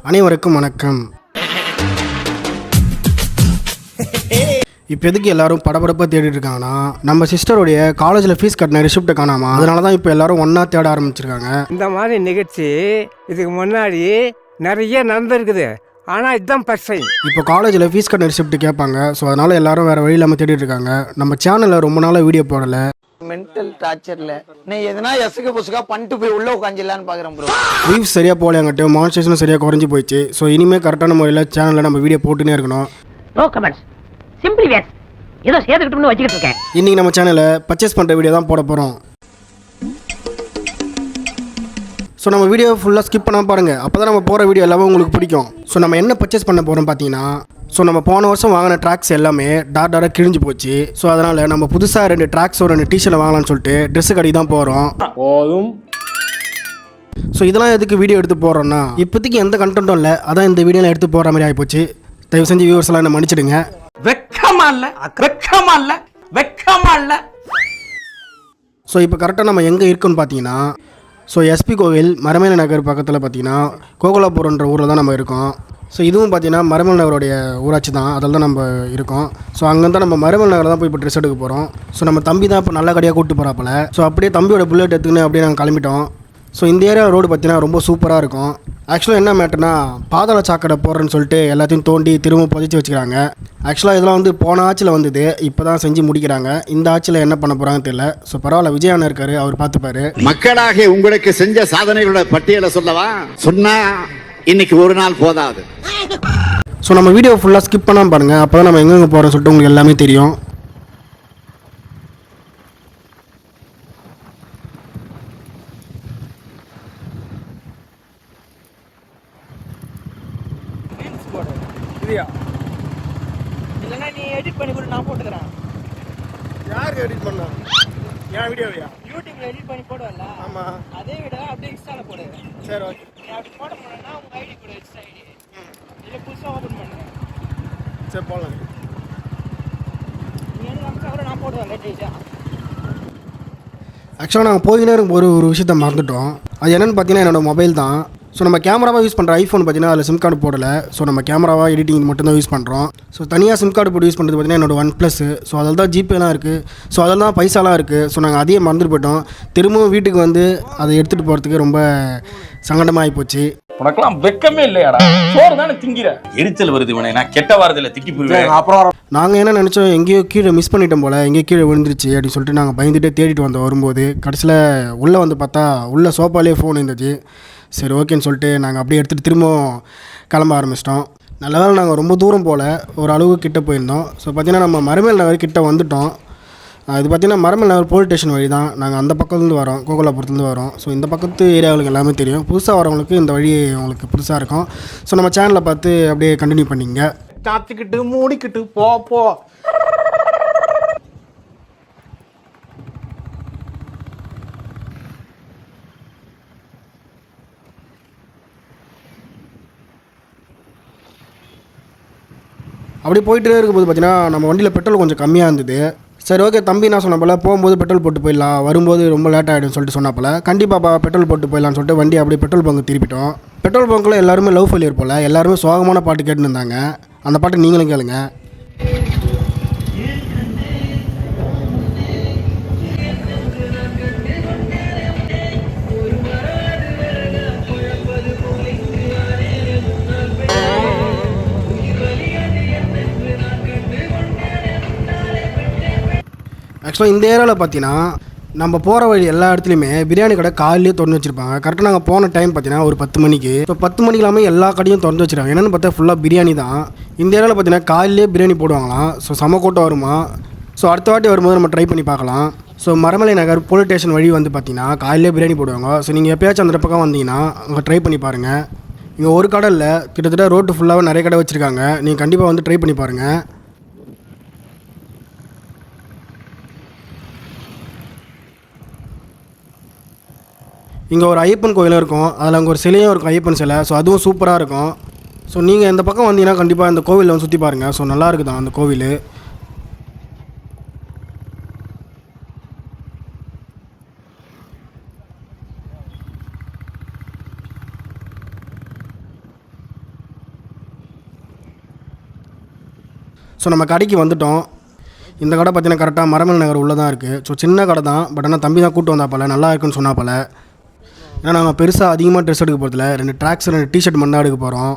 அனைவருக்கும் வணக்கம். இப்போ எதுக்கு எல்லாரும் படபடப்பாக தேடிட்டு இருக்காங்கன்னா, நம்ம சிஸ்டருடைய காலேஜில் ஃபீஸ் கட்டின ரிசிப்ட்டை காணாமா, அதனால தான் இப்போ எல்லாரும் ஒன்றா தேட ஆரம்பிச்சிருக்காங்க. இந்த மாதிரி நிகழ்ச்சி இதுக்கு முன்னாடி நிறைய நடந்திருக்குது, ஆனால் இதுதான் ஃபர்ஸ்ட் டைம். இப்போ காலேஜில் ஃபீஸ் கட்டின ரிசிப்ட் கேட்பாங்க. ஸோ அதனால் எல்லாரும் வேறு வழி இல்லாமல் தேடிட்டு இருக்காங்க. நம்ம சேனலில் ரொம்ப நாளாக வீடியோ போடலை. மென்டல் டார்ச்சர்ல நீ எதனா எசுக்கு புசுக்கா பண்ணிட்டு போய் உள்ள உட்காந்துலான்னு பாக்குறேன் ப்ரோ. வியூஸ் சரியாக போகலையாங்கட்டும், மானிட்டேஷனும் சரியாக குறைஞ்சி போயிடுச்சு. ஸோ இனிமேல் கரெக்டான முறையில் சேனலில் நம்ம வீடியோ போட்டுனே இருக்கணும். நோ கமெண்ட்ஸ், சிம்பிளி வேஸ் ஏதோ சேர்த்துக்கிட்டோம்னு வச்சுக்கிட்டு இருக்கேன். இன்றைக்கி நம்ம சேனலில் பர்ச்சேஸ் பண்ணுற வீடியோ தான் போட போகிறோம். ஸோ நம்ம வீடியோ ஃபுல்லாக ஸ்கிப் பண்ணாமல் பாருங்கள், அப்போ தான் நம்ம போகிற வீடியோ எல்லாமே உங்களுக்கு பிடிக்கும். ஸோ நம்ம என்ன பர்ச்சேஸ் பண்ண போகிறோம் பார்த்தீங்கன்னா, ஸோ நம்ம போன வருஷம் வாங்கின ட்ராக்ஸ் எல்லாமே டாட்டாக கிழிஞ்சு போச்சு. ஸோ அதனால் நம்ம புதுசாக 2 ட்ராக்ஸோ 2 டிஷர்ட் வாங்கலாம்னு சொல்லிட்டு ட்ரெஸ்ஸு கடைக்கு தான் போகிறோம். போதும். ஸோ இதெல்லாம் எதுக்கு வீடியோ எடுத்து போகிறோன்னா, இப்போதைக்கு எந்த கண்டென்ட்டும் இல்லை, அதான் இந்த வீடியோவில் எடுத்து போகிற மாதிரி ஆகிப்போச்சு. தயவு செஞ்சு வியூவர்ஸ் எல்லாம் என்ன மன்னிச்சிடுங்க. வெக்கமா இல்லை, வெக்கமா இல்லை, வெக்கமா இல்லை. ஸோ இப்போ கரெக்டாக நம்ம எங்கே இருக்குன்னு பார்த்தீங்கன்னா, ஸோ எஸ்பி கோவில் மரமேல நகர் பக்கத்தில் பார்த்தீங்கன்னா கோகுலாபுரம்ன்ற ஊரில் தான் நம்ம இருக்கோம். ஸோ இதுவும் பார்த்தீங்கன்னா மரமல் நகருடைய ஊராட்சி தான், அதில் தான் நம்ம இருக்கோம். ஸோ அங்கேருந்து நம்ம மரமல் நகர் தான் போய் இப்போ ட்ரெஸ் எடுக்க போகிறோம். ஸோ நம்ம தம்பி தான் இப்போ நல்ல கடையாக கூப்பிட்டு போகிறாப்பில். ஸோ அப்படியே தம்பியோட புல்லட் எடுத்துக்கின்னு அப்படியே நாங்கள் கிளம்பிட்டோம். ஸோ இந்த ஏரியா ரோடு பார்த்தீங்கன்னா ரொம்ப சூப்பராக இருக்கும். ஆக்சுவலாக என்ன மேட்டர்னா, பாதாள சாக்கடை போடுறேன்னு சொல்லிட்டு எல்லாத்தையும் தோண்டி திரும்ப புதைச்சி வச்சுக்கிறாங்க. ஆக்சுவலாக இதெல்லாம் வந்து போன ஆட்சியில் வந்தது, இப்போ தான் செஞ்சு முடிக்கிறாங்க. இந்த ஆட்சியில் என்ன பண்ண போகிறாங்கன்னு தெரியல. ஸோ பரவாயில்ல, விஜயாண்ணா இருக்கார், அவர் பார்த்துப்பாரு. மக்களாக உங்களுக்கு செஞ்ச சாதனைகளோட பட்டியலை சொல்லவா சொன்னா இன்னைக்கு ஒரு நாள் போதாது. ஸோ நம்ம வீடியோ ஃபுல்லாக ஸ்கிப் பண்ணாமல் பாருங்கள், அப்போ தான் நம்ம எங்கெங்கே போகிறோம்னு சொல்லிட்டு உங்களுக்கு எல்லாமே தெரியும். இல்லைன்னா நீ எடிட் பண்ணி கூட நான் போட்டுக்கிறேன். யாருக்கு எடிட் பண்ணா? என் வீடியோவையா? யூடியூப்ல எடிட் பண்ணி போடுவல. ஆமாம். அதே விட அப்படியே இன்ஸ்டால போடு. சரி, ஓகே. நீ அப்படி போட போனா உங்க ஐடி கூட இன்ஸ்டா ஐடி இல்ல புதுசா ஓபன் பண்ணுங்க. சரி, போகலாம். நீ எனக்கு அம்சா கூட நான் போடுவேன் லேட்டேஜா. ஆக்சுவலாக நாங்கள் போயினே இருக்கும் ஒரு விஷயத்த மறந்துட்டோம். அது என்னென்னு பார்த்தீங்கன்னா என்னோடய மொபைல் தான். ஸோ நம்ம கேமராவாக யூஸ் பண்ணுற ஐஃபோன் பார்த்தீங்கன்னா அதில் சிம் கார்டு போடலை. ஸோ நம்ம கேமராவாக எடிட்டிங் மட்டும்தான் யூஸ் பண்ணுறோம். ஸோ தனியாக சிம் கார்டு போட்டு யூஸ் பண்ணுறது பார்த்தீங்கன்னா என்னோடய OnePlus. ஸோ அதில் தான் ஜிபேலாம் இருக்குது. ஸோ அதில் தான் பைசாலாம் இருக்குது. ஸோ நாங்கள் அதையே மறந்துட்டு போயிட்டோம். திரும்பவும் வீட்டுக்கு வந்து அதை எடுத்துகிட்டு போகிறதுக்கு ரொம்ப சங்கடமாக ஆகிப்போச்சு. உனக்கெல்லாம் வெக்கமே இல்லையாடா? சோறு தானே திங்கிற. எரிச்சல் வருது இவனே, நான் கெட்ட வாரத்தில் திக்கி போயிருவேன். அப்புறம் நாங்கள் என்ன நினச்சோம், எங்கேயோ கீழே மிஸ் பண்ணிட்டோம் போல், எங்கேயோ கீழே விழுந்துருச்சு அப்படின்னு சொல்லிட்டு நாங்கள் பயந்துகிட்டே தேடிட்டு வந்தோம். வரும்போது கடைசியில் உள்ளே வந்து பார்த்தா உள்ளே சோஃபாலே ஃபோன் இருந்துச்சு. சரி, ஓகேன்னு சொல்லிட்டு நாங்கள் அப்படியே எடுத்துகிட்டு திரும்பவும் கிளம்ப ஆரம்பிச்சிட்டோம். நல்ல வேளை நாங்கள் ரொம்ப தூரம் போல், ஒரு அளவுக்கு கிட்டே போயிருந்தோம். ஸோ பார்த்திங்கன்னா நம்ம மரமேல் நகர் கிட்டே வந்துவிட்டோம். இது பார்த்திங்கன்னா மரமல் நகர் போலீஸ் ஸ்டேஷன் வழி தான். நாங்கள் அந்த பக்கத்துலேருந்து வரோம், கோகுலாபுரத்துலேருந்து வரோம். ஸோ இந்த பக்கத்து ஏரியாவுக்கு எல்லாமே தெரியும். புதுசாக வரவங்களுக்கு இந்த வழி அவங்களுக்கு புதுசாக இருக்கும். ஸோ நம்ம சேனலில் பார்த்து அப்படியே கண்டினியூ பண்ணிங்க. சாத்திக்கிட்டு மூடிக்கிட்டு போ போ. அப்படி போயிட்டே இருக்கும்போது பார்த்தீங்கன்னா நம்ம வண்டியில் பெட்ரோல் கொஞ்சம் கம்மியாக இருந்தது. சரி, ஓகே, தம்பி நான் சொன்ன போல் போகும்போது பெட்ரோல் போட்டு போயிடலாம், வரும்போது ரொம்ப லேட் ஆகிடும்னு சொல்லிட்டு சொன்னப்போல் கண்டிப்பாப்பா பெட்ரோல் போட்டு போயிடலான்னு சொல்லிட்டு வண்டி அப்படியே பெட்ரோல் பங்கு திருப்பிட்டோம். பெட்ரோல் பங்கில் எல்லாருமே லவ் ஃபெயிலியர் போல், எல்லாருமே சோகமான பாட்டு கேட்டுன்னு இருந்தாங்க. அந்த பாட்டு நீங்களும் கேளுங்க. ஆக்சுவலாக இந்த ஏரியாவில் பார்த்தீங்கன்னா நம்ம போகிற வழி எல்லா இடத்துலையுமே பிரியாணி கடை காலையிலேயே திறந்து வச்சுருப்பாங்க. கரெக்டாக நாங்கள் போன டைம் பார்த்தீங்கன்னா ஒரு 10 மணிக்கு. இப்போ 10 மணிக்கு இல்லாமல் எல்லா கடையும் திறந்து வச்சுருக்காங்க. என்னென்னு பார்த்தா ஃபுல்லாக பிரியாணி தான். இந்த ஏரியாவில் பார்த்தீங்கன்னா காலையிலே பிரியாணி போடுவாங்களாம். ஸோ செம கூட்டம் வருமா. ஸோ அடுத்த வாட்டி வரும்போது நம்ம ட்ரை பண்ணி பார்க்கலாம். ஸோ மரமலை நகர் போலீஸ் ஸ்டேஷன் வழி வந்து பார்த்தீங்கன்னா காலையிலே பிரியாணி போடுவாங்க. ஸோ நீங்கள் எப்பயாச்சும் அந்த பக்கம் வந்தீங்கன்னா அங்கே ட்ரை பண்ணி பாருங்கள். இங்கே ஒரு கடை இல்லை, கிட்டத்தட்ட ரோட்டு ஃபுல்லாக நிறைய கடை வச்சுருக்காங்க. நீங்கள் கண்டிப்பாக வந்து ட்ரை பண்ணி பாருங்கள். இங்கே ஒரு ஐயப்பன் கோயிலும் இருக்கும், அதில் அங்கே ஒரு சிலையும் இருக்கும், ஐயப்பன் சிலை. ஸோ அதுவும் சூப்பராக இருக்கும். ஸோ நீங்கள் இந்த பக்கம் வந்தீங்கன்னா கண்டிப்பாக இந்த கோவிலில் வந்து சுற்றி பாருங்கள். ஸோ நல்லா இருக்குதான் அந்த கோவில். ஸோ நம்ம கடைக்கு வந்துட்டோம். இந்த கடை பார்த்தீங்கன்னா கரெக்டாக மரமல் நகர் உள்ளே தான் இருக்குது. ஸோ சின்ன கடை தான், பட் ஆனால் தம்பி தான் கூட்டு வந்தாப்பல, நல்லா இருக்குன்னு சொன்னாப்பல. ஏன்னா நாங்கள் பெருசாக அதிகமாக ட்ரெஸ் எடுக்க போகிறதில்ல, 2 ட்ராக்ஸ் 2 டிஷர்ட் மட்டும் எடுக்க போகிறோம்.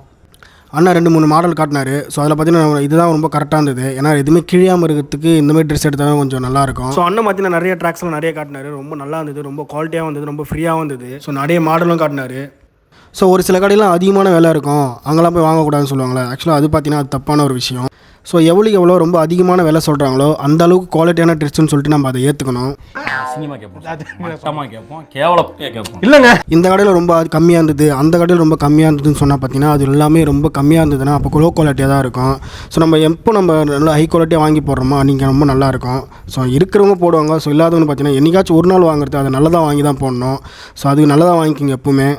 அண்ணா 2-3 மாடல் காட்டினார். ஸோ அதில் பார்த்தீங்கன்னா இதுதான் ரொம்ப கரெக்டாக இருந்தது. ஏன்னா எதுவுமே கிழியாமல் இருக்கிறதுக்கு இந்தமாதிரி ட்ரெஸ் எடுத்தால் கொஞ்சம் நல்லாயிருக்கும். ஸோ அண்ணன் பார்த்தீங்கன்னா நிறைய ட்ராக்ஸ்லாம் நிறைய காட்டினார். ரொம்ப நல்லா இருந்தது, ரொம்ப குவாலிட்டியாக வந்தது, ரொம்ப ஃப்ரீயாகவும் இருந்தது. ஸோ நிறைய மாடலும் காட்டினார். ஸோ ஒரு சில கடையெல்லாம் அதிகமான விலை இருக்கும், அங்கெல்லாம் போய் வாங்கக்கூடாதுன்னு சொல்லுவாங்களே. ஆக்சுவலாக அது பார்த்தீங்கன்னா அது தப்பான ஒரு விஷயம். ஸோ எவ்வளோ ரொம்ப அதிகமான விலை சொல்கிறாங்களோ அந்த அளவுக்கு குவாலிட்டியான ட்ரெஸ்ன்னு சொல்லிட்டு நம்ம அதை ஏற்றுக்கணும். சினிமா கேட்போம், கேட்போம், கேவலப்பையாக கேட்போம். இல்லைங்க, இந்த கடையில் ரொம்ப கம்மியாக இருந்தது, அந்த கடையில் ரொம்ப கம்மியாக இருந்ததுன்னு சொன்னால் பார்த்தீங்கன்னா அது எல்லாமே ரொம்ப கம்மியாக இருந்ததுன்னா அப்போ லோ குவாலிட்டியாக தான் இருக்கும். ஸோ நம்ம எப்போ நம்ம நல்லா ஹை குவாலிட்டியாக வாங்கி போடுறோமோ நீங்கள் ரொம்ப நல்லாயிருக்கும். ஸோ இருக்கிறவங்க போடுவாங்க, ஸோ இல்லாதவங்க பார்த்தீங்கன்னா என்னைக்காச்சும் ஒரு நாள் வாங்குறது அதை நல்லதாக வாங்கி தான் போடணும். ஸோ அதுக்கு நல்லதாக வாங்கிக்கிங்க எப்பவுமே.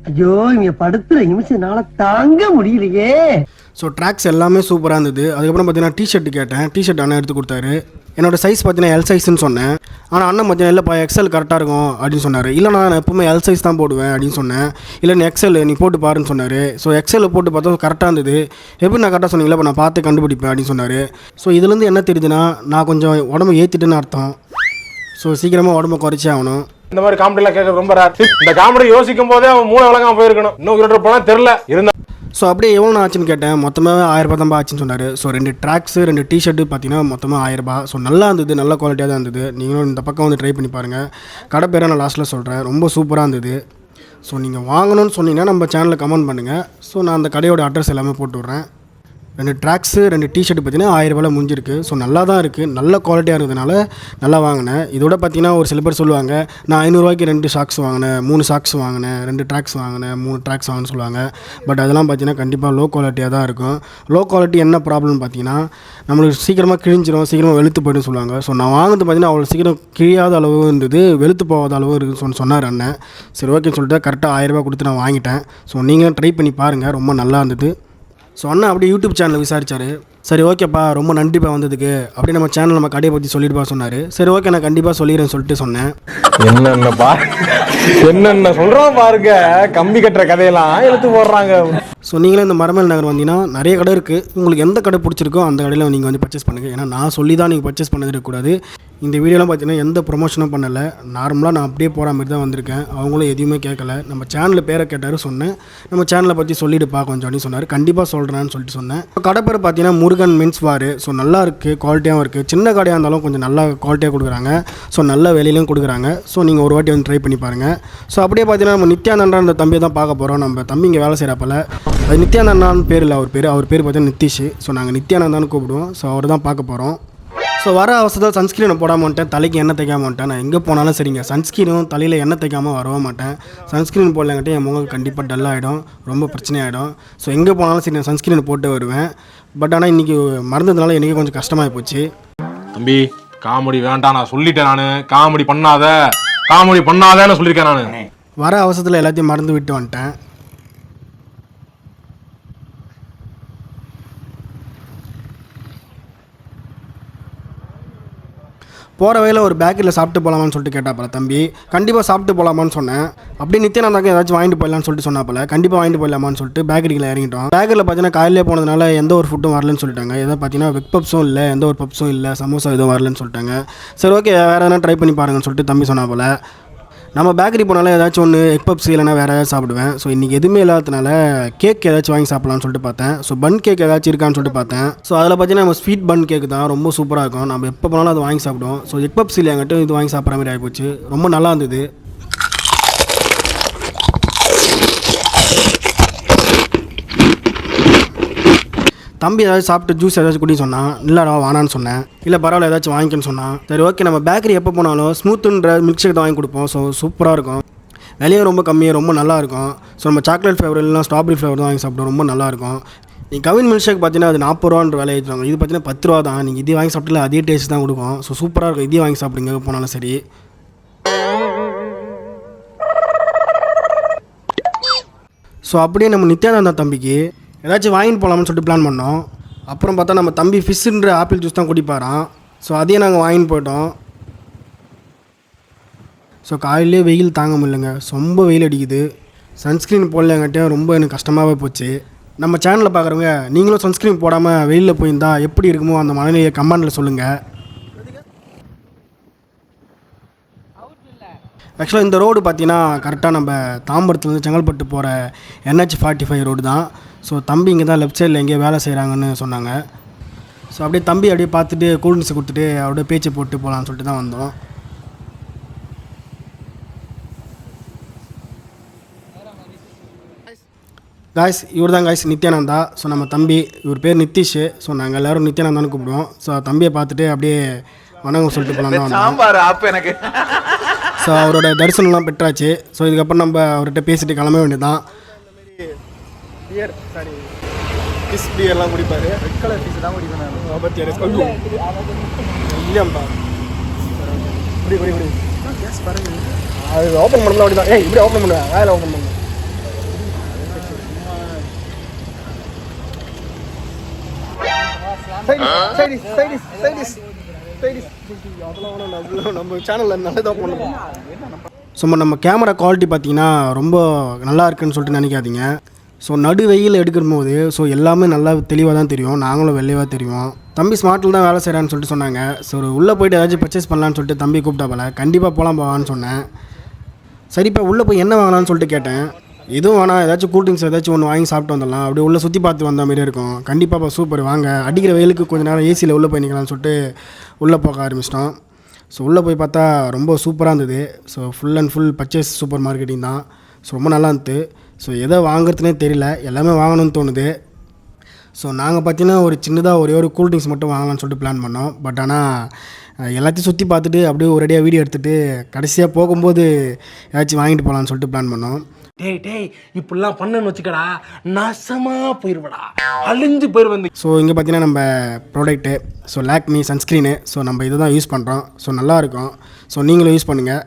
ஐயோ, இங்க படுத்துற நிமிஷம்னால தாங்க முடியலையே. ஸோ ட்ராக்ஸ் எல்லாமே சூப்பராக இருந்தது. அதுக்கப்புறம் பார்த்தீங்கன்னா டிஷர்ட் கேட்டேன், டிஷர்ட் அண்ணன் எடுத்து கொடுத்தாரு. என்னோடய சைஸ் பார்த்தீங்கன்னா எல் சைஸ்ன்னு சொன்னேன். ஆனால் அண்ணன் பார்த்தீங்கன்னா இல்லைப்பா எக்ஸல் கரெக்டாக இருக்கும் அப்படின்னு சொன்னார். இல்லை நான் எப்பவுமே எல் சைஸ் தான் போடுவேன் அப்படின்னு சொன்னேன். இல்லை நீ எக்ஸல் நீ போட்டு பாருன்னு சொன்னார். ஸோ எக்ஸல் போட்டு பார்த்தா கரெக்டாக இருந்தது. எப்படி நான் கரெக்டாக சொன்னீங்களா, இப்போ நான் பார்த்து கண்டுபிடிப்பேன் அப்படின்னு சொன்னார். ஸோ இதுலேருந்து என்ன தெரியுதுன்னா நான் கொஞ்சம் உடம்பு ஏற்றிட்டுன்னு அர்த்தம். ஸோ சீக்கிரமாக உடம்பை குறைச்சே ஆகணும். இந்த மாதிரி காமெடிலாம் கேட்கறது ரொம்ப ரேர். இந்த காமெடி யோசிக்கும் போதே அவன் மூளை விளங்காம போயிருக்கணும். இன்னும் 2 போனால் தெரியல இருந்தா. ஸோ அப்படியே எவ்வளோ ஆச்சுன்னு கேட்டேன். மொத்தமாக 1000 ரூபாய் தான் ஆச்சுன்னு சொன்னார். ஸோ 2 ட்ராக்ஸ் 2 டிஷர்ட்டு பார்த்தீங்கன்னா மொத்தமாக 1000 ரூபாய். ஸோ நல்லா இருந்தது, நல்ல குவாலிட்டியாக தான் இருந்தது. நீங்களும் இந்த பக்கம் வந்து ட்ரை பண்ணி பாருங்கள். கடை பேரை நான் லாஸ்ட்டில் சொல்கிறேன், ரொம்ப சூப்பராக இருந்தது. ஸோ நீங்கள் வாங்கணும்னு சொன்னீங்கன்னா நம்ம சேனலில் கமெண்ட் பண்ணுங்கள். ஸோ நான் அந்த கடையோட அட்ரஸ் எல்லாமே போட்டு விட்றேன். 2 ட்ராக்ஸு 2 டிஷர்ட் பார்த்தீங்கன்னா 1000 ரூபாயில் முடிஞ்சிருக்கு. ஸோ நல்லா தான் இருக்குது, நல்ல குவாலிட்டியாக இருந்ததுனால நல்லா வாங்கினேன். இதோட பார்த்தீங்கன்னா ஒரு சில பேர் சொல்லுவாங்க நான் 500 ரூபாய்க்கு 2 ஷாக்ஸ் வாங்கினேன், 3 ஷாக்ஸ் வாங்கினேன், 2 ட்ராக்ஸ் வாங்கினேன், 3 ட்ராக்ஸ் வாங்கினு சொல்லுவாங்க. பட் அதெல்லாம் பார்த்தீங்கன்னா கண்டிப்பாக லோ குவாலிட்டியாக தான் இருக்கும். லோ குவாலிட்டி என்ன ப்ராப்ளம்னு பார்த்தீங்கன்னா நம்மளுக்கு சீக்கிரமாக கிழிஞ்சிரும், சீக்கிரமாக வெளுத்து போய்ட்டு சொல்லுவாங்க. ஸோ நான் வாங்கினது பார்த்தீங்கன்னா அவ்வளோ சீக்கிரம் கிழியாத அளவு இருந்தது, வெளுத்து போகாத அளவு இருக்குன்னு சொன்னார் அண்ணன். சரி ஓகேன்னு சொல்லிட்டு கரெக்டாக 1000 ரூபாய் கொடுத்து நான் வாங்கிட்டேன். ஸோ நீங்களும் ட்ரை பண்ணி பாருங்கள், ரொம்ப நல்லா இருந்தது. ஸோ அண்ணன் அப்படியே யூடியூப் சேனலில் விசாரிச்சார். சரி ஓகேப்பா ரொம்ப நன்றிப்பா வந்ததுக்கு, அப்படியே நம்ம சேனல் நம்ம கடையை பற்றி சொல்லிட்டுப்பா சொன்னார். சரி ஓகே நான் கண்டிப்பாக சொல்லிடுறேன்னு சொல்லிட்டு சொன்னேன். என்னென்ன சொல்றான் பாருங்க, கம்பி கட்டுற கதையெல்லாம் எடுத்து போடுறாங்க. ஸோ நீங்களும் இந்த மரமல் நகர் வந்தீங்கன்னா நிறைய கடை இருக்குது, உங்களுக்கு எந்த கடை பிடிச்சிருக்கோ அந்த கடையில் நீங்கள் வந்து பர்ச்சேஸ் பண்ணுங்கள். ஏன்னா நான் சொல்லி தான் நீங்கள் பர்ச்சேஸ் பண்ணது இருக்கக்கூடாது. இந்த வீடியோலாம் பார்த்தீங்கன்னா எந்த ப்ரொமோஷனும் பண்ணலை, நார்மலாக நான் அப்படியே போகிற மாதிரி தான் வந்திருக்கேன். அவங்களும் எதுவுமே கேட்கல. நம்ம சேனலில் பேரை கேட்டார், சொன்னேன் நம்ம சேனலை பற்றி சொல்லிவிடுப்பா கொஞ்சம் அப்படின்னு சொன்னார். கண்டிப்பாக சொல்கிறேன்னு சொல்லிட்டு சொன்னேன். இப்போ கடை பேர் பார்த்தீங்கன்னா முருகன் மென்ஸ் வார். ஸோ நல்லா இருக்குது, குவாலிட்டியாகவும் இருக்குது. சின்ன கடையாக இருந்தாலும் கொஞ்சம் நல்லா குவாலிட்டியாக கொடுக்குறாங்க. ஸோ நல்ல விலையிலையும் கொடுக்குறாங்க. ஸோ நீங்கள் ஒரு வாட்டி வந்து ட்ரை பண்ணி பாருங்கள். ஸோ அப்படியே பார்த்தீங்கன்னா நம்ம நித்யானந்தா அந்த தம்பியை தான் பார்க்க போகிறோம். நம்ம தம்பி இங்கே வேலை செய்கிறப்பல அது நித்யானந்தான்னு பேர் இல்லை, அவர் பேர் பார்த்தீங்கன்னா நித்திஷ். ஸோ நாங்கள் நித்யானந்தான்னு கூப்பிடுவோம். ஸோ அவர் தான் பார்க்க போகிறோம். ஸோ வர அவசரத்தில் சன்ஸ்க்ரீனை போடாமல் வந்துட்டேன், தலைக்கு எண்ணெய் தைக்காம வந்துட்டேன். நான் எங்கே போனாலும் சரிங்க சன்ஸ்க்ரீனும் தலையில் எண்ணெய் தைக்காமல் வரவே மாட்டேன். சன்ஸ்க்ரீன் போடலங்கிட்டே என் முகம் கண்டிப்பாக டல் ஆகிடும், ரொம்ப பிரச்சனையாகிடும். ஸோ எங்கே போனாலும் சரி நான் சன்ஸ்க்ரீனை போட்டு வருவேன். பட் ஆனால் இன்றைக்கி மறந்ததுனால எனக்கு கொஞ்சம் கஷ்டமாகி போச்சு. தம்பி காமெடி வேண்டாம், நான் சொல்லிட்டேன். நான் காமெடி பண்ணாதேன்னு சொல்லியிருக்கேன். நான் வர அவசரத்தில் எல்லாத்தையும் மறந்து விட்டு வந்துட்டேன். போகிற வழியில் ஒரு பேக்கரியில் சாப்பிட்டு போகலாமான்னு சொல்லிட்டு கேட்டாப்பல தம்பி. கண்டிப்பாக சாப்பிட்டு போகலாமான்னு சொன்னேன். அப்படியே நித்யானந்தாக்கு ஏதாச்சும் வாங்கிட்டு போயிடலான்னு சொல்லிட்டு சொன்னாப்பல. கண்டிப்பாக வாங்கிட்டு போயிடலாமான்னு சொல்லிட்டு பேக்கரியில் இறங்கிட்டோம். பேக்கரியில் பார்த்தீங்கன்னா காலையிலே போனதுனால எந்த ஒரு ஃபுட்டும் வரலன்னு சொல்லிட்டாங்க. எதோ பார்த்தீங்கன்னா வெக் பப்ஸும் இல்லை, எந்த ஒரு பப்ஸும் இல்லை, சமோசா எதுவும் வரலன்னு சொல்லிட்டாங்க. சரி ஓகே வேறு எதனா ட்ரை பண்ணி பாருங்கன்னு சொல்லிட்டு தம்பி சொன்னாப்பல. நம்ம பேக்கரி போனாலும் ஏதாச்சும் ஒன்று எக் பப்ஸ் இல்லைனா வேறு ஏதாச்சும் சாப்பிடுவேன். ஸோ இன்றைக்கி எதுவுமே இல்லாததுனால கேக் ஏதாச்சும் வாங்கி சாப்பிட்லான்னு சொல்லிட்டு பார்த்தேன். ஸோ பன் கேக் ஏதாச்சும் இருக்கான்னு சொல்லிட்டு பார்த்தேன். ஸோ அதில் பார்த்தீங்கன்னா நம்ம ஸ்வீட் பன் கேக் தான் ரொம்ப சூப்பராக இருக்கும். நம்ம எப்போ போனாலும் அதை வாங்கி சாப்பிடுவோம். ஸோ எக் பப்ஸ் இல்லையாங்கட்டும் இது வாங்கி சாப்பிட்ற மாதிரி ஆகிப்போச்சு. ரொம்ப நல்லா இருந்தது. தம்பி ஏதாச்சும் சாப்பிட்டு ஜூஸ் ஏதாச்சும் குடி சொன்னான். இல்லைடா வானான்னு சொன்னேன். இல்லை பரவாயில்ல ஏதாச்சும் வாங்கிக்கன்னு சொன்னான். சரி ஓகே நம்ம பேக்கரி எப்போ போனாலும் ஸ்மூத்துன்ற மில்க் ஷேக் தான் வாங்கி கொடுப்போம். ஸோ சூப்பராக இருக்கும், விலையும் ரொம்ப கம்மியாக ரொம்ப நல்லாயிருக்கும். ஸோ நம்ம சாக்லேட் ஃப்ளேவர் இல்லைனா ஸ்ட்ராபெரி ஃப்ளேவர் தான் வாங்கி சாப்பிடுவோம், ரொம்ப நல்லாயிருக்கும். நீங்கள் கவின் மில்க் ஷேக் பார்த்தீங்கன்னா அது 40 ரூபான்ற விலை ஏற்றுவாங்க. இது பார்த்தீங்கன்னா 10 ரூபா தான். நீங்கள் இதே வாங்கி சாப்பிட்டல அதே டேஸ்ட் தான் கொடுக்கும். ஸோ சூப்பராக இருக்கும், இதே வாங்கி சாப்பிடுங்க எப்போ போனாலும் சரி. ஸோ அப்படியே நம்ம நித்யானந்தா தம்பிக்கு ஏதாச்சும் வாங்கிட்டு போகலாம்னு சொல்லிட்டு பிளான் பண்ணோம். அப்புறம் பார்த்தா நம்ம தம்பி ஃபிஷ்ஷுன்ற ஆப்பிள் ஜூஸ் தான் குடிப்பாராம். ஸோ அதையே நாங்கள் வாங்கிட்டு போயிட்டோம். ஸோ காலையிலே வெயில் தாங்க முடியலைங்க, ரொம்ப வெயில் அடிக்குது. சன்ஸ்க்ரீன் போடலங்காட்டியும் ரொம்ப எனக்கு கஷ்டமாகவே போச்சு. நம்ம சேனலில் பார்க்குறவங்க நீங்களும் சன்ஸ்க்ரீன் போடாமல் வெயிலில் போயிருந்தா எப்படி இருக்குமோ அந்த மனநிலையை கமெண்டில் சொல்லுங்கள். ஆக்சுவலாக இந்த ரோடு பார்த்தீங்கன்னா கரெக்டாக நம்ம தாம்பரத்துலேருந்து செங்கல்பட்டு போகிற NH45 ரோடு தான். ஸோ தம்பி இங்கே தான் லெஃப்ட் சைடில் எங்கேயோ வேலை செய்கிறாங்கன்னு சொன்னாங்க. ஸோ அப்படியே தம்பி அப்படியே பார்த்துட்டு கூல்ட்ரிங்க்ஸ் கொடுத்துட்டு அப்படியே பேச்சு போட்டு போகலான்னு சொல்லிட்டு தான் வந்தோம். காய்ஸ் இவர் தான் காய்ஸ் நித்யானந்தா. ஸோ நம்ம தம்பி, இவர் பேர் நித்திஷ். ஸோ நாங்கள் எல்லோரும் நித்யானந்தான்னு கூப்பிடுவோம். ஸோ தம்பியை பார்த்துட்டு அப்படியே வணக்கம் சொல்லிட்டு போகலாம் தான் வந்தோம். எனக்கு ஸோ அவரோட தரிசனம்லாம் பெற்றாச்சு. ஸோ இதுக்கப்புறம் நம்ம அவர்கிட்ட பேசிட்டு கிளம்ப வேண்டியதான். ஃபிஷ் பியர்லாம் குடிப்பார். ரெட் கலர் ஃபிஷ் தான் குடிப்பேன். இல்லையாம்பா குடி குடி குடி. அது ஓப்பன் பண்ணலாம் அப்படி தான். இப்படி ஓப்பன் பண்ணுவேன், வேலை ஓப்பன் பண்ணுவேன். நம்ம சேனலில் நல்லதாக பண்ணுவோம். சும்மா நம்ம கேமரா குவாலிட்டி பார்த்தீங்கன்னா ரொம்ப நல்லா இருக்குன்னு சொல்லிட்டு நினைக்காதீங்க. ஸோ நடு வெயில் எடுக்கும் போது ஸோ எல்லாமே நல்லா தெளிவாக தான் தெரியும். நாங்களும் வெள்ளையாக தெரியும். தம்பி ஸ்மார்ட்டில் தான் வேலை செய்கிறான்னு சொல்லிட்டு சொன்னாங்க. ஸோ உள்ளே போய்ட்டு ஏதாச்சும் பர்ச்சேஸ் பண்ணலான்னு சொல்லிட்டு தம்பி கூப்பிட்டா போல. கண்டிப்பாக போகலாம் போவான்னு சொன்னேன். சரிப்பா உள்ளே போய் என்ன வாங்கலான்னு சொல்லிட்டு கேட்டேன். எதுவும் வேணாம், ஏதாச்சும் கூல்ட்ரிங்க்ஸ் ஏதாச்சும் ஒன்று வாங்கி சாப்பிட்டு வந்துடலாம், அப்படியே உள்ளே சுற்றி பார்த்து வந்த மாதிரி இருக்கும். கண்டிப்பாக சூப்பர் வாங்க, அடிக்கிற வெயிலுக்கு கொஞ்சம் நேரம் ஏசியில் உள்ளே போய் நிற்கலாம்னு சொல்லிட்டு உள்ளே போக ஆரம்பிச்சிட்டோம். ஸோ உள்ளே போய் பார்த்தா ரொம்ப சூப்பராக இருந்தது. So full and full purchase super marketing தான். ஸோ ரொம்ப நல்லா இருந்தது. ஸோ எதை வாங்குறதுனே தெரியல, எல்லாமே வாங்கணும்னு தோணுது. ஸோ நாங்கள் பார்த்தீங்கன்னா ஒரு சின்னதாக ஒரு கூல்ட்ரிங்க்ஸ் மட்டும் வாங்கலாம்னு சொல்லிட்டு பிளான் பண்ணோம். பட் ஆனால் எல்லாத்தையும் சுற்றி பார்த்துட்டு அப்படியே ஒரேடியாக வீடியோ எடுத்துகிட்டு கடைசியாக போகும்போது ஏதாச்சும் வாங்கிட்டு போகலான்னு சொல்லிட்டு பிளான் பண்ணோம். டேய் இப்படிலாம் பண்ணன்னு வச்சுக்கடா, நாசமாக போயிடுவடா, அழிஞ்சு போயிடுவேன். ஸோ இங்கே பார்த்தீங்கன்னா நம்ம product, so Lakme sunscreen. So நம்ம இதை தான் யூஸ் பண்ணுறோம். ஸோ நல்லாயிருக்கும். ஸோ நீங்களும் யூஸ் பண்ணுங்கள்.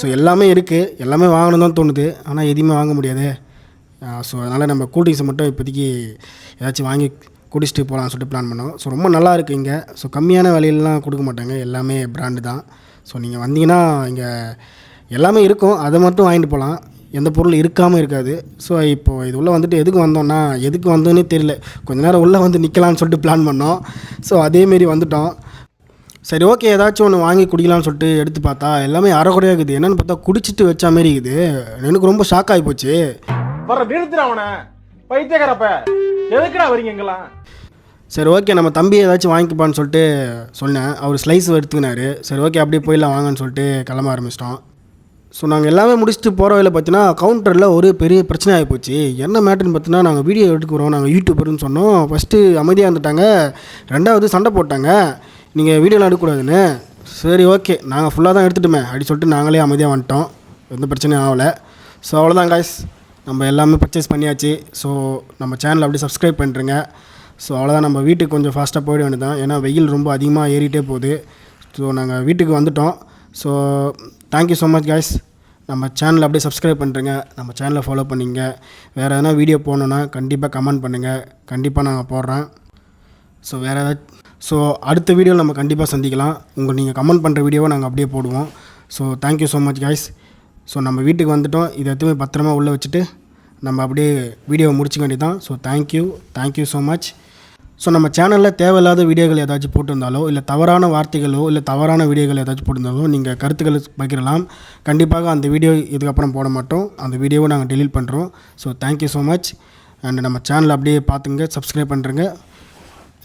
ஸோ எல்லாமே இருக்குது, எல்லாமே வாங்கணும் தான் தோணுது, ஆனால் எதுவுமே வாங்க முடியாது. ஸோ அதனால் நம்ம கூல்ட்ரிங்க்ஸை மட்டும் இப்போதைக்கு ஏதாச்சும் வாங்கி குடிச்சிட்டு போகலான்னு சொல்லிட்டு பிளான் பண்ணோம். ஸோ ரொம்ப நல்லா இருக்குது இங்கே. ஸோ கம்மியான விலையிலலாம் கொடுக்க மாட்டாங்க, எல்லாமே பிராண்டு தான். ஸோ நீங்கள் வந்தீங்கன்னா இங்கே எல்லாமே இருக்கும், அதை மட்டும் வாங்கிட்டு போகலாம். எந்த பொருள் இருக்காமல் இருக்காது. ஸோ இப்போது இது உள்ளே வந்துட்டு எதுக்கு வந்தோன்னே தெரியல. கொஞ்ச நேரம் உள்ளே வந்து நிற்கலான்னு சொல்லிட்டு பிளான் பண்ணோம். ஸோ அதேமாரி வந்துட்டோம். சரி ஓகே, ஏதாச்சும் ஒன்று வாங்கி குடிக்கலாம்னு சொல்லிட்டு எடுத்து பார்த்தா எல்லாமே அரைக்குறையாக இருக்குது. என்னென்னு பார்த்தா குடிச்சிட்டு வச்சா மாரி இருக்குது. எனக்கு ரொம்ப ஷாக் ஆகி போச்சு. வர நிறுத்துறா அவனை, பைத்தியக்காரப்ப, எதுக்குடா வரீங்க எங்கெல்லாம்? சரி ஓகே, நம்ம தம்பி ஏதாச்சும் வாங்கிப்பான்னு சொல்லிட்டு சொன்னேன். அவர் ஸ்லைஸ் எடுத்துக்கினாரு. சரி ஓகே அப்படியே போயிடலாம் வாங்கன்னு சொல்லிட்டு கிளம்ப ஆரம்பிச்சிட்டோம். ஸோ நாங்கள் எல்லாமே முடிச்சுட்டு போகிற வழியில் பார்த்தீங்கன்னா கவுண்டரில் ஒரு பெரிய பிரச்சனை ஆகி போச்சு. என்ன மேட்டர்னு பார்த்தீங்கன்னா, நாங்கள் வீடியோ எடுக்கிறோம், நாங்கள் யூடியூபர்னு சொன்னோம். ஃபஸ்ட்டு அமைதியாக இருந்துட்டாங்க, ரெண்டாவது சண்டை போட்டாங்க, நீங்கள் வீடியோலாம் எடுக்கக்கூடாதுன்னு. சரி ஓகே நாங்கள் ஃபுல்லாக தான் எடுத்துட்டோமே அப்படி சொல்லிட்டு நாங்களே அமைதியாக வந்துட்டோம். எந்த பிரச்சனையும் ஆகலை. ஸோ அவ்வளோதான் காய்ஸ், நம்ம எல்லாமே பர்ச்சேஸ் பண்ணியாச்சு. ஸோ நம்ம சேனலை அப்படியே சப்ஸ்கிரைப் பண்ணுறேங்க. ஸோ அவ்வளோதான், நம்ம வீட்டுக்கு கொஞ்சம் ஃபாஸ்ட்டாக போயிட வேண்டியதான். ஏன்னா வெயில் ரொம்ப அதிகமாக ஏறிட்டே போகுது. ஸோ நாங்கள் வீட்டுக்கு வந்துட்டோம். So thank you so much guys. நம்ம சேனலை அப்படியே சப்ஸ்கிரைப் பண்ணுறேங்க, நம்ம சேனலை ஃபாலோ பண்ணிங்க. வேறு எதனா வீடியோ போடணுன்னா கண்டிப்பாக கமெண்ட் பண்ணுங்கள், கண்டிப்பாக நாங்கள் போடுறேன். ஸோ வேறு ஏதாச்சும் அடுத்த வீடியோவில் நம்ம கண்டிப்பாக சந்திக்கலாம். நீங்கள் கமெண்ட் பண்ணுற வீடியோவை நாங்கள் அப்படியே போடுவோம். So thank you so much guys. So நம்ம வீட்டுக்கு வந்துட்டோம். இதை எதுவுமே பத்திரமா உள்ளே வச்சுட்டு நம்ம அப்படியே வீடியோவை முடிச்சுக்க வேண்டியதான். So thank you so much. So நம்ம சேனலில் தேவையில்லாத வீடியோகள் ஏதாச்சும் போட்டிருந்தாலோ, இல்லை தவறான வார்த்தைகளோ, இல்லை தவறான வீடியோகள் ஏதாச்சும் போட்டிருந்தாலோ நீங்கள் கருத்துக்கள் பகிரலாம். கண்டிப்பாக அந்த வீடியோ இதுக்கப்புறம் போட மாட்டோம், அந்த வீடியோவை நாங்கள் டெலீட் பண்ணுறோம். So thank you so much. And நம்ம சேனலை அப்படியே பார்த்துங்க, சப்ஸ்கிரைப் பண்ணுறேங்க.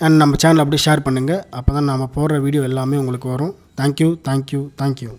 அண்ட் நம்ம சேனலை அப்படியே ஷேர் பண்ணுங்கள். அப்போ தான் நம்ம போடுற வீடியோ எல்லாமே உங்களுக்கு வரும். தேங்க்யூ.